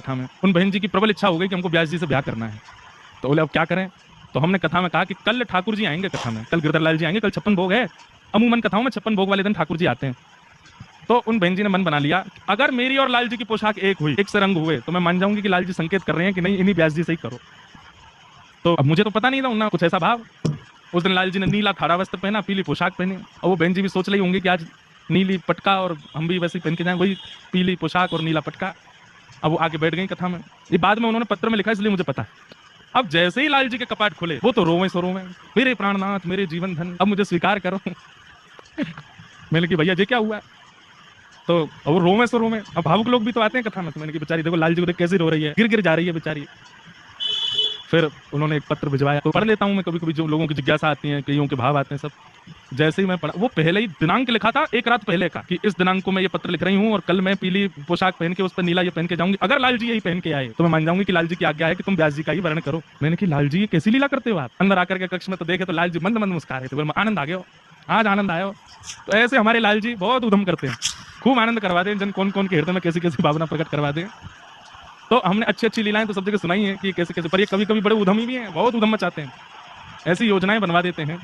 कथा में। उन बहन जी की प्रबल इच्छा हो गई कि हमको व्यास जी से ब्याह करना है। तो बोले अब क्या करें? तो हमने कथा में कहा कि कल ठाकुर जी आएंगे कथा में, कल गिरधर लाल जी आएंगे, कल 56 भोग है। अमूमन कथाओं में 56 भोग वाले दिन ठाकुर जी आते हैं। तो उन बहन जी ने मन बना लिया, अगर मेरी और लाल जी की पोशाक एक हुई, एक से रंग हुए, तो मैं मान जाऊंगी कि लाल जी संकेत कर रहे हैं कि नहीं, इन्हीं व्यास जी से ही करो। तो अब मुझे तो पता नहीं था उन्ना कुछ ऐसा भाव। उस दिन लाल जी ने नीला खाड़ा वस्त्र पहना, पीली पोशाक पहनी, और वो बहन जी भी सोच रही होंगी कि आज नीली पटका और हम भी वैसे ही पहन के जाएं, वही पीली पोशाक और नीला पटका। अब वो आगे बैठ गई कथा में। ये बाद में उन्होंने पत्र में लिखा, इसलिए मुझे पता है। अब जैसे ही लाल जी के कपाट खुले, वो तो रोवे सो रोवे, मेरे प्राणनाथ, मेरे जीवन धन, अब मुझे स्वीकार करो। मैंने कि भैया ये क्या हुआ? तो वो रोवे सो रोवे। अब भावुक लोग भी तो आते हैं कथा में। तो मैंने कि बेचारी देखो लाल जी को देख कैसे रो रही है, गिर गिर जा रही है बेचारी। फिर उन्होंने एक पत्र भिजवाया, तो पढ़ लेता हूँ मैं कभी कभी, जो लोगों की जिज्ञासा आती है, कईयों के भाव आते हैं सब। जैसे ही मैं पढ़ा, वो पहले ही दिनांक लिखा था, एक रात पहले का, कि इस दिनांक को मैं ये पत्र लिख रही हूँ और कल मैं पीली पोशाक पहन के उस पर नीला ये पहन के जाऊंगी। अगर लाल जी यही पहन के आए तो मैं मान जाऊंगी कि लाल जी की आज्ञा है कि तुम व्यास जी का ही वर्ण करो। मैंने कि लाल जी ये कैसी लीला करते हो आप? अंदर आकर के कक्ष में तो देखे तो लाल जी मंद मंद मुस्कुरा रहे थे। बोले आनंद आ गया, आज आनंद आया। तो ऐसे हमारे लाल जी बहुत उधम करते हैं, खूब आनंद करवा दें, जन कौन कौन के हृदय में कैसी कैसी भावना प्रकट करवा दें। तो हमने अच्छी अच्छी लीलाएं तो सब जगह सुनाई है कि कैसे कैसे, पर ये कभी कभी बड़े उधमी भी हैं, बहुत उधम मचाते हैं, ऐसी योजनाएं बनवा देते हैं।